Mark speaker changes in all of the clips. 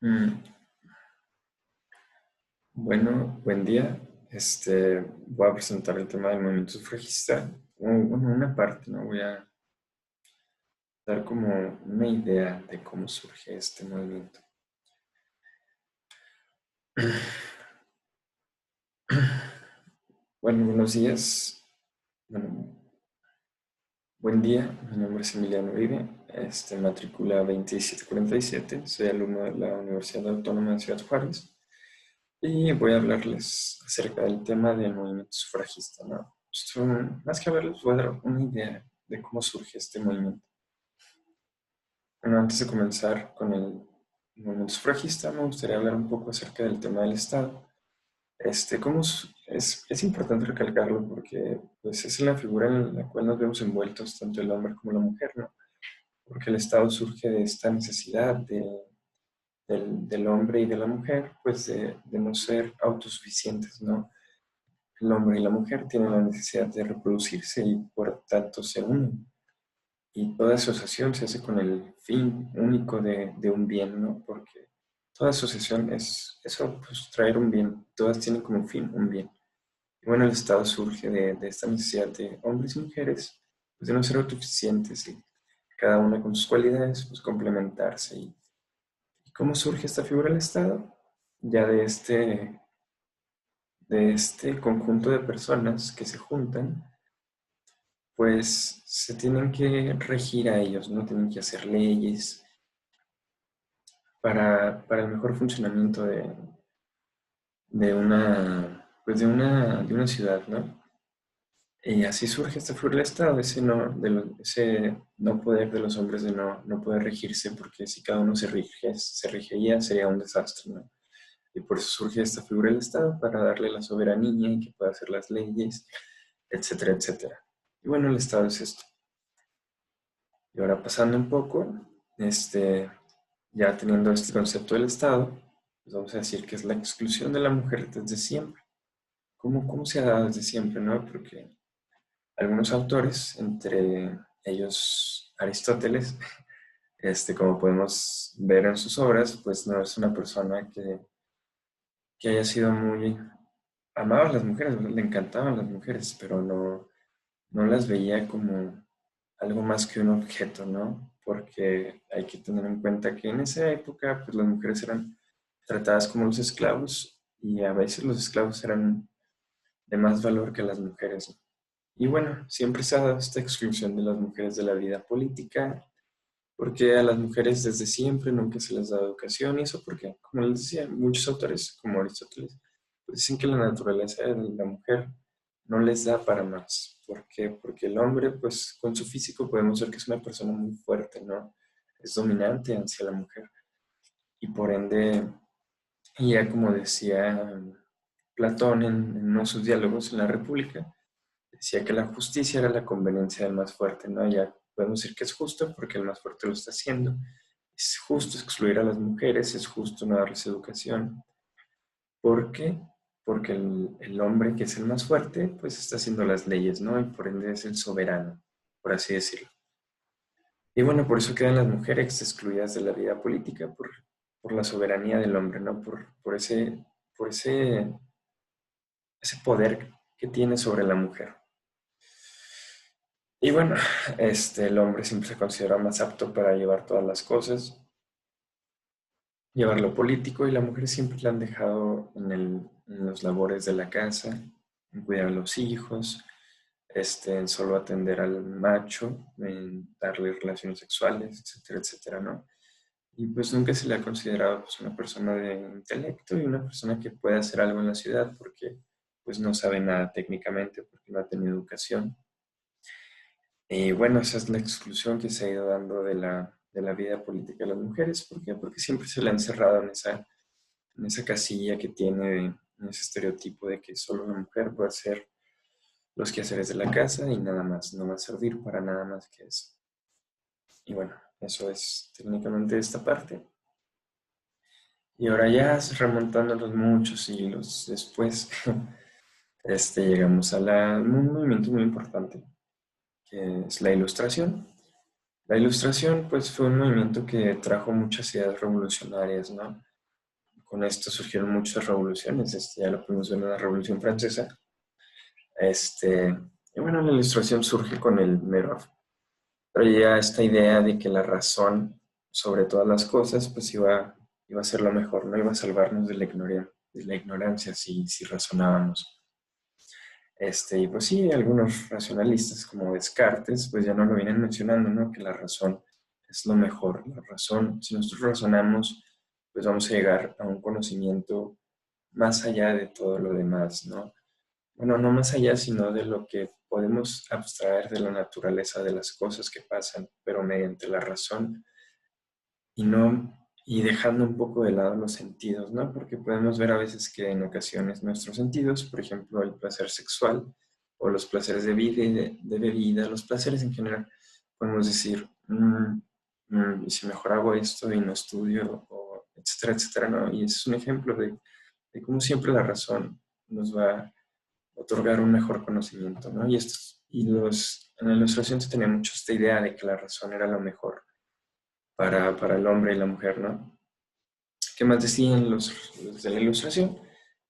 Speaker 1: Mm, Bueno, buen día. Voy a presentar el tema del movimiento sufragista. Bueno, una parte, ¿no? Voy a dar como una idea de cómo surge este movimiento. Bueno, buenos días. Bueno, buen día. Mi nombre es Emiliano Uribe. Matrícula 2747. Soy alumno de la Universidad Autónoma de Ciudad Juárez. Y voy a hablarles acerca del tema del movimiento sufragista, ¿no? Más que hablarles, voy a dar una idea de cómo surge este movimiento. Bueno, antes de comenzar con el movimiento sufragista, me gustaría hablar un poco acerca del tema del Estado. Es importante recalcarlo porque pues, es la figura en la cual nos vemos envueltos tanto el hombre como la mujer, ¿no? Porque el Estado surge de esta necesidad del hombre y de la mujer, pues de no ser autosuficientes, ¿no? El hombre y la mujer tienen la necesidad de reproducirse y por tanto se unen. Y toda asociación se hace con el fin único de un bien, ¿no? Porque toda asociación es eso, pues traer un bien. Todas tienen como fin un bien. Y bueno, el Estado surge de esta necesidad de hombres y mujeres, pues de no ser autosuficientes y cada una con sus cualidades, pues complementarse. ¿Y cómo surge esta figura del Estado? Ya de este conjunto de personas que se juntan pues se tienen que regir a ellos, ¿no? Tienen que hacer leyes para el mejor funcionamiento de una ciudad, ¿no? Y así surge esta figura del Estado, ese no poder de los hombres de no poder regirse, porque si cada uno se regiría sería un desastre, ¿no? Y por eso surge esta figura del Estado, para darle la soberanía y que pueda hacer las leyes, etcétera, etcétera. Y bueno, el Estado es esto. Y ahora pasando un poco, ya teniendo este concepto del Estado, pues vamos a decir que es la exclusión de la mujer desde siempre. ¿Cómo se ha dado desde siempre, no? Porque algunos autores, entre ellos Aristóteles, como podemos ver en sus obras, pues no es una persona que haya sido muy amaba a las mujeres, ¿verdad? Le encantaban las mujeres, pero no las veía como algo más que un objeto, ¿no? Porque hay que tener en cuenta que en esa época, pues las mujeres eran tratadas como los esclavos y a veces los esclavos eran de más valor que las mujeres, ¿no? Y bueno, siempre se ha dado esta exclusión de las mujeres de la vida política, porque a las mujeres desde siempre nunca se les da educación y eso porque, como les decía, muchos autores, como Aristóteles, pues dicen que la naturaleza de la mujer no les da para más. ¿Por qué? Porque el hombre, pues con su físico podemos ver que es una persona muy fuerte, ¿no? Es dominante hacia la mujer. Y por ende, y ya como decía Platón en uno de sus diálogos en la República, decía que la justicia era la conveniencia del más fuerte, ¿no? Ya podemos decir que es justo porque el más fuerte lo está haciendo. Es justo excluir a las mujeres, es justo no darles educación. ¿Por qué? Porque el hombre que es el más fuerte, pues está haciendo las leyes, ¿no? Y por ende es el soberano, por así decirlo. Y bueno, por eso quedan las mujeres excluidas de la vida política, por la soberanía del hombre, ¿no? Por ese poder que tiene sobre la mujer. Y bueno, el hombre siempre se considera más apto para llevar todas las cosas, llevar lo político, y la mujer siempre la han dejado en los labores de la casa, en cuidar a los hijos, en solo atender al macho, en darle relaciones sexuales, etcétera, etcétera, ¿no? Y pues nunca se le ha considerado pues, una persona de intelecto y una persona que puede hacer algo en la ciudad porque pues no sabe nada técnicamente, porque no ha tenido educación. Y bueno, esa es la exclusión que se ha ido dando de la vida política de las mujeres. ¿Por qué? Porque siempre se le ha encerrado en esa casilla que tiene, en ese estereotipo de que solo la mujer puede hacer los quehaceres de la casa y nada más, no va a servir para nada más que eso. Y bueno, eso es técnicamente esta parte. Y ahora ya remontándonos muchos siglos después, llegamos a un movimiento muy importante, que es la Ilustración. La Ilustración, pues, fue un movimiento que trajo muchas ideas revolucionarias, ¿no? con esto surgieron muchas revoluciones, ya lo pudimos ver en la Revolución Francesa. Y bueno, la ilustración surge con el mero, pero ya esta idea de que la razón sobre todas las cosas, pues iba a ser lo mejor, no iba a salvarnos de la ignorancia si razonábamos. Y pues sí, algunos racionalistas como Descartes, pues ya no lo vienen mencionando, ¿no? Que la razón es lo mejor. La razón, si nosotros razonamos, pues vamos a llegar a un conocimiento más allá de todo lo demás, ¿no? Bueno, no más allá, sino de lo que podemos abstraer de la naturaleza de las cosas que pasan, pero mediante la razón y no y dejando un poco de lado los sentidos, ¿no? Porque podemos ver a veces que en ocasiones nuestros sentidos, por ejemplo, el placer sexual o los placeres de vida y de bebida, los placeres en general, podemos decir, y si mejor hago esto y no estudio, o etcétera, etcétera, ¿no? Y ese es un ejemplo de cómo siempre la razón nos va a otorgar un mejor conocimiento, ¿no? En la ilustración se tenía mucho esta idea de que la razón era lo mejor para el hombre y la mujer, ¿no? ¿Qué más decían los de la ilustración?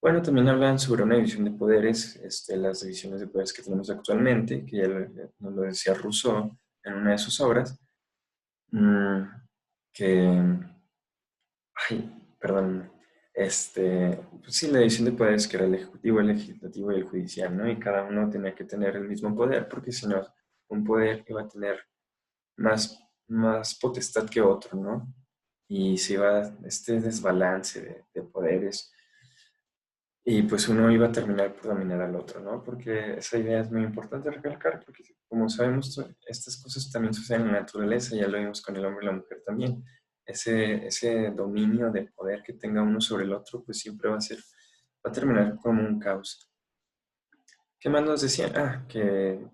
Speaker 1: Bueno, también hablan sobre una división de poderes, las divisiones de poderes que tenemos actualmente, que ya nos lo decía Rousseau en una de sus obras, mm, que, ay, perdón, pues sí, la división de poderes que era el ejecutivo, el legislativo y el judicial, ¿no? Y cada uno tenía que tener el mismo poder, porque si no, un poder iba a tener más potestad que otro, ¿no? Y se iba este desbalance de poderes y pues uno iba a terminar por dominar al otro, ¿no? Porque esa idea es muy importante recalcar, porque como sabemos, estas cosas también suceden en la naturaleza, ya lo vimos con el hombre y la mujer también. Ese dominio de poder que tenga uno sobre el otro, pues siempre va a terminar como un caos. ¿Qué más nos decían? Que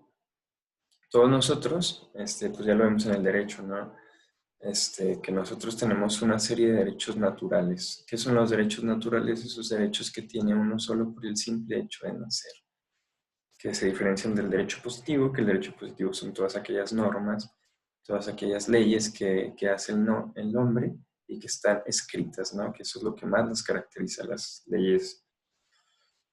Speaker 1: todos nosotros, pues ya lo vemos en el derecho, ¿no? Que nosotros tenemos una serie de derechos naturales. ¿Qué son los derechos naturales? Esos derechos que tiene uno solo por el simple hecho de nacer, que se diferencian del derecho positivo, que el derecho positivo son todas aquellas normas, todas aquellas leyes que hace el hombre y que están escritas, ¿no? Que eso es lo que más las caracteriza, las leyes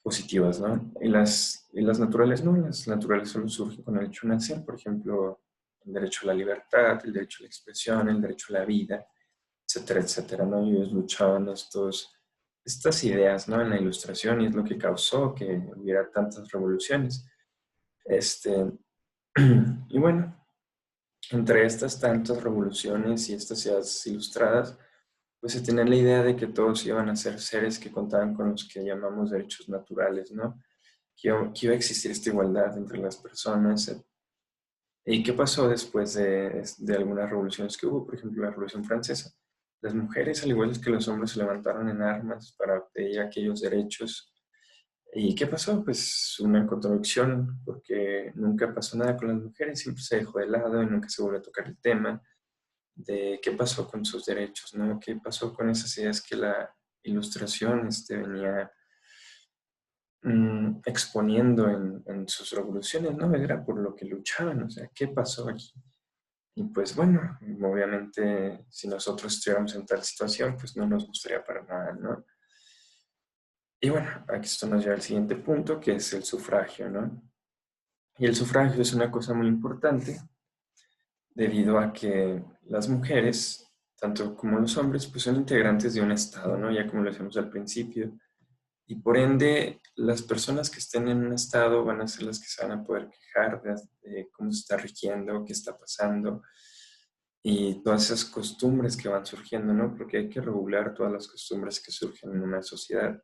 Speaker 1: positivas, ¿no? Y las naturales no, las naturales solo surgen con el hecho de nacer, por ejemplo, el derecho a la libertad, el derecho a la expresión, el derecho a la vida, etcétera, etcétera, ¿no? Y ellos luchaban estas ideas, ¿no? En la ilustración y es lo que causó que hubiera tantas revoluciones. Este, y bueno, entre estas tantas revoluciones y estas ideas ilustradas, pues se tenía la idea de que todos iban a ser seres que contaban con los que llamamos derechos naturales, ¿no? Que iba a existir esta igualdad entre las personas. ¿Y qué pasó después de algunas revoluciones que hubo? Por ejemplo, la Revolución Francesa. Las mujeres, al igual que los hombres, se levantaron en armas para pedir aquellos derechos. ¿Y qué pasó? Pues una contradicción, porque nunca pasó nada con las mujeres, siempre se dejó de lado y nunca se volvió a tocar el tema de qué pasó con sus derechos, ¿no? ¿Qué pasó con esas ideas que la ilustración venía exponiendo en sus revoluciones, ¿no? Era por lo que luchaban, o sea, ¿qué pasó aquí? Y pues bueno, obviamente si nosotros estuviéramos en tal situación, pues no nos gustaría para nada, ¿no? Y bueno, aquí esto nos lleva al siguiente punto, que es el sufragio, ¿no? Y el sufragio es una cosa muy importante debido a que las mujeres, tanto como los hombres, pues son integrantes de un Estado, ¿no? Ya como lo decíamos al principio. Y por ende, las personas que estén en un Estado van a ser las que se van a poder quejar de cómo se está rigiendo, qué está pasando y todas esas costumbres que van surgiendo, ¿no? Porque hay que regular todas las costumbres que surgen en una sociedad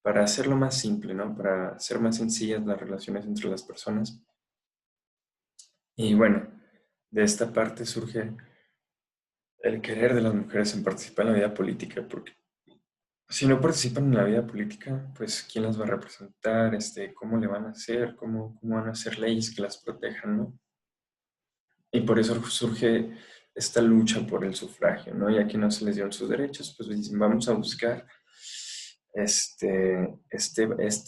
Speaker 1: para hacerlo más simple, ¿no? Para hacer más sencillas las relaciones entre las personas. Y bueno, de esta parte surge el querer de las mujeres en participar en la vida política, porque si no participan en la vida política, pues ¿quién las va a representar? ¿Cómo le van a hacer? ¿Cómo van a hacer leyes que las protejan, ¿no? Y por eso surge esta lucha por el sufragio, ¿no? Ya que no se les dieron sus derechos, pues dicen, vamos a buscar este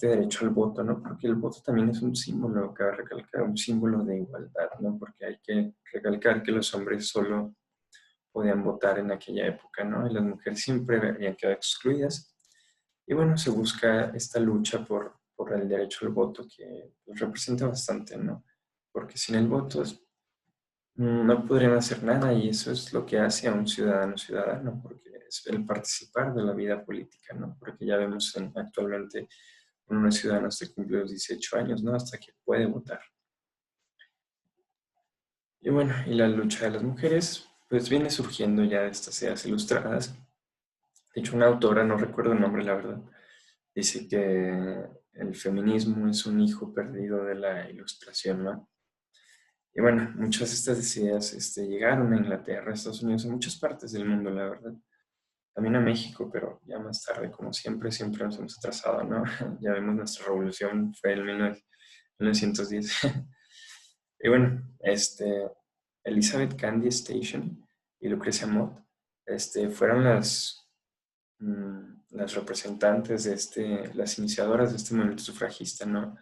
Speaker 1: derecho al voto, ¿no? Porque el voto también es un símbolo, cabe recalcar, un símbolo de igualdad, ¿no? Porque hay que recalcar que los hombres solo podían votar en aquella época, ¿no? Y las mujeres siempre habían quedado excluidas. Y bueno, se busca esta lucha por el derecho al voto que pues, representa bastante, ¿no? Porque sin el voto no podrían hacer nada y eso es lo que hace a un ciudadano ciudadano, porque es el participar de la vida política, ¿no? Porque ya vemos actualmente una ciudadana hasta que cumple los 18 años, ¿no? Hasta que puede votar. Y bueno, y la lucha de las mujeres, pues viene surgiendo ya de estas ideas ilustradas. De hecho, una autora, no recuerdo el nombre, la verdad, dice que el feminismo es un hijo perdido de la ilustración, ¿no? Y bueno, muchas de estas ideas llegaron a Inglaterra, a Estados Unidos, a muchas partes del mundo, la verdad. También a México, pero ya más tarde, como siempre, siempre nos hemos atrasado, ¿no? Ya vemos nuestra revolución fue en 1910. Y bueno, Elizabeth Cady Station y Lucrecia Mott fueron las representantes las iniciadoras de este movimiento sufragista, ¿no?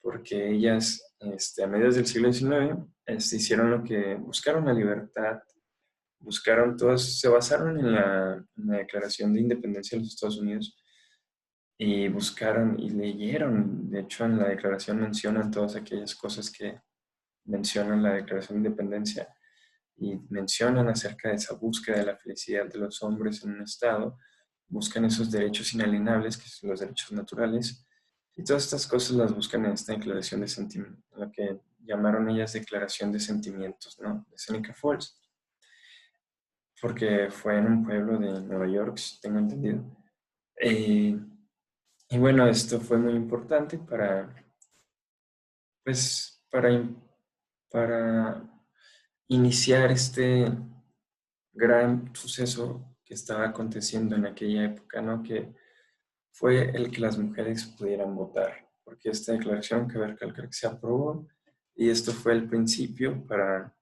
Speaker 1: Porque ellas, a mediados del siglo XIX, hicieron lo que buscaron la libertad, buscaron todas, se basaron en la Declaración de Independencia de los Estados Unidos y buscaron y leyeron, de hecho en la declaración mencionan todas aquellas cosas que mencionan la Declaración de Independencia y mencionan acerca de esa búsqueda de la felicidad de los hombres en un estado, buscan esos derechos inalienables, que son los derechos naturales, y todas estas cosas las buscan en esta declaración de sentimientos, lo que llamaron ellas declaración de sentimientos, ¿no? De Seneca Falls, porque fue en un pueblo de Nueva York, si tengo entendido. Eh, y bueno, esto fue muy importante pues, para iniciar este gran suceso que estaba aconteciendo en aquella época, ¿no? Que fue el que las mujeres pudieran votar, porque esta declaración que recalcar que se aprobó y esto fue el principio para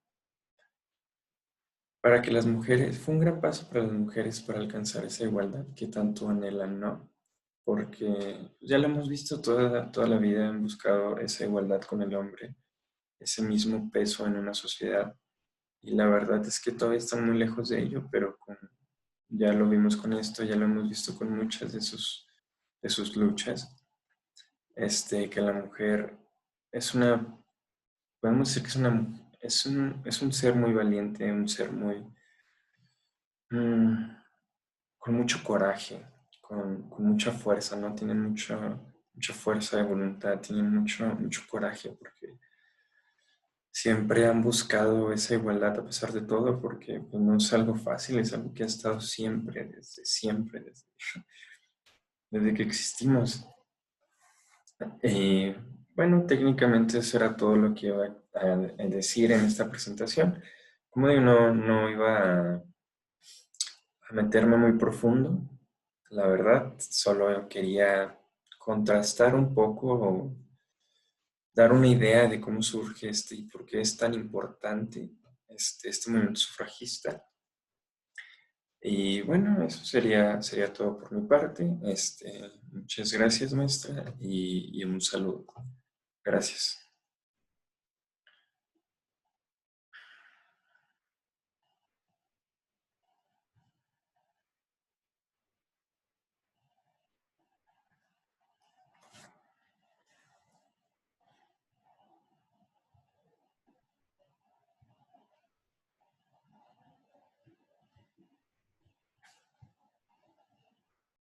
Speaker 1: que las mujeres, fue un gran paso para las mujeres para alcanzar esa igualdad que tanto anhelan, ¿no? Porque ya lo hemos visto toda la vida, han buscado esa igualdad con el hombre, ese mismo peso en una sociedad. Y la verdad es que todavía están muy lejos de ello, pero ya lo vimos con esto, ya lo hemos visto con muchas de sus luchas, que la mujer es podemos decir que es un ser muy valiente, un ser mm, con mucho coraje, con mucha fuerza, ¿no? Tienen mucha fuerza de voluntad, tienen mucho coraje, porque siempre han buscado esa igualdad a pesar de todo, porque pues, no es algo fácil, es algo que ha estado siempre, desde que existimos. Y bueno, técnicamente eso era todo lo que iba a decir en esta presentación. Como digo, no iba a meterme muy profundo, la verdad, solo quería contrastar un poco o dar una idea de cómo surge y por qué es tan importante este movimiento sufragista. Y bueno, eso sería todo por mi parte. Muchas gracias, maestra, y un saludo. Gracias.